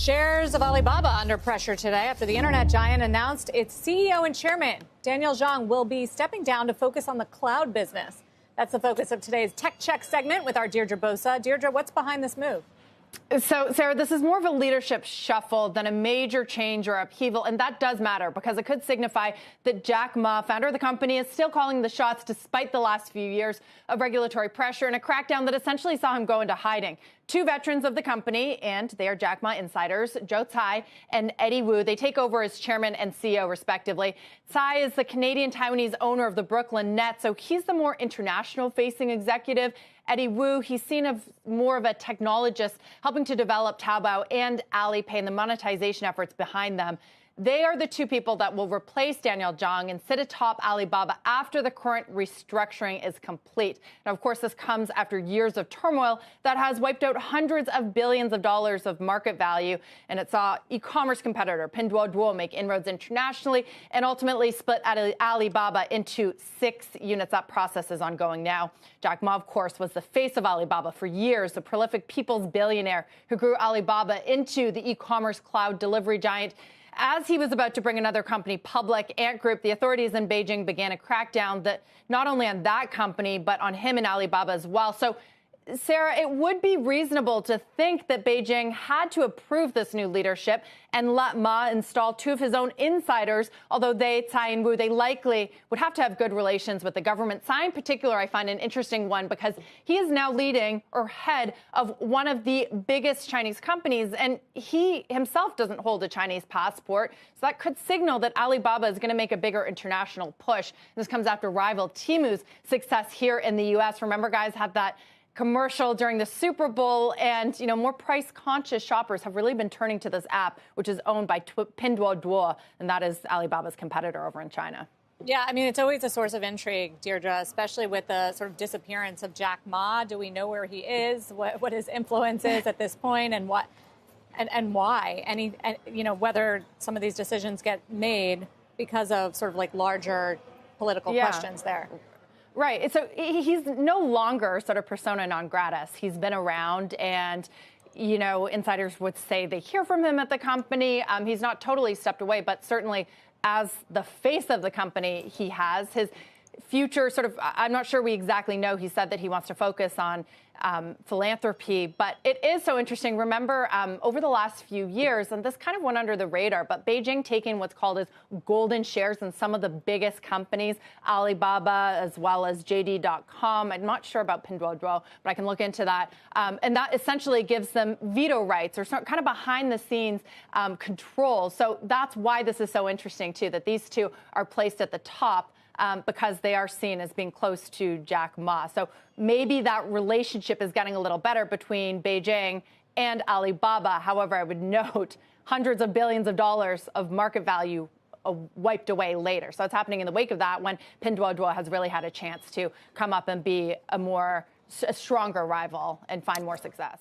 Shares of Alibaba under pressure today after the internet giant announced its CEO and chairman, Daniel Zhang, will be stepping down to focus on the cloud business. That's the focus of today's Tech Check segment with our Deirdre Bosa. Deirdre, what's behind this move? So, Sarah, this is more of a leadership shuffle than a major change or upheaval, and that does matter because it could signify that Jack Ma, founder of the company, is still calling the shots despite the last few years of regulatory pressure and a crackdown that essentially saw him go into hiding. Two veterans of the company, and they are Jack Ma insiders, Joe Tsai and Eddie Wu. They take over as chairman and CEO, respectively. Tsai is the Canadian-Taiwanese owner of the Brooklyn Nets, so he's the more international-facing executive. Eddie Wu, he's seen as more of a technologist helping to develop Taobao and Alipay and the monetization efforts behind them. They are the two people that will replace Daniel Zhang and sit atop Alibaba after the current restructuring is complete. Now, of course, this comes after years of turmoil that has wiped out hundreds of billions of dollars of market value. And it saw e-commerce competitor Pinduoduo make inroads internationally and ultimately split Alibaba into 6 units. That process is ongoing now. Jack Ma, of course, was the face of Alibaba for years, the prolific people's billionaire who grew Alibaba into the e-commerce cloud delivery giant. As he was about to bring another company public, Ant Group, the authorities in Beijing began a crackdown that not only on that company, but on him and Alibaba as well. So, Sarah, it would be reasonable to think that Beijing had to approve this new leadership and let Ma install 2 of his own insiders, although they, Tsai and Wu, they likely would have to have good relations with the government. Tsai in particular, I find an interesting one because he is now leading or head of one of the biggest Chinese companies, and he himself doesn't hold a Chinese passport. So that could signal that Alibaba is going to make a bigger international push. This comes after rival Temu's success here in the U.S. Remember, guys, had that commercial during the Super Bowl, and more price-conscious shoppers have really been turning to this app, which is owned by Pinduoduo, and that is Alibaba's competitor over in China. Yeah, I mean, it's always a source of intrigue, Deirdre, especially with the sort of disappearance of Jack Ma. Do we know where he is, what his influence is at this point, and what and why? Whether some of these decisions get made because of sort of like larger political questions there. Right. So he's no longer sort of persona non gratis. He's been around, and, insiders would say they hear from him at the company. He's not totally stepped away, but certainly as the face of the company, he has his future sort of, I'm not sure we exactly know. He said that he wants to focus on philanthropy, but it is so interesting. Remember, over the last few years, and this kind of went under the radar, but Beijing taking what's called as golden shares in some of the biggest companies, Alibaba as well as JD.com. I'm not sure about Pinduoduo, but I can look into that. And that essentially gives them veto rights or kind of behind the scenes control. So that's why this is so interesting, too, that these two are placed at the top. Because they are seen as being close to Jack Ma. So maybe that relationship is getting a little better between Beijing and Alibaba. However, I would note hundreds of billions of dollars of market value wiped away later. So it's happening in the wake of that when Pinduoduo has really had a chance to come up and be a stronger rival and find more success.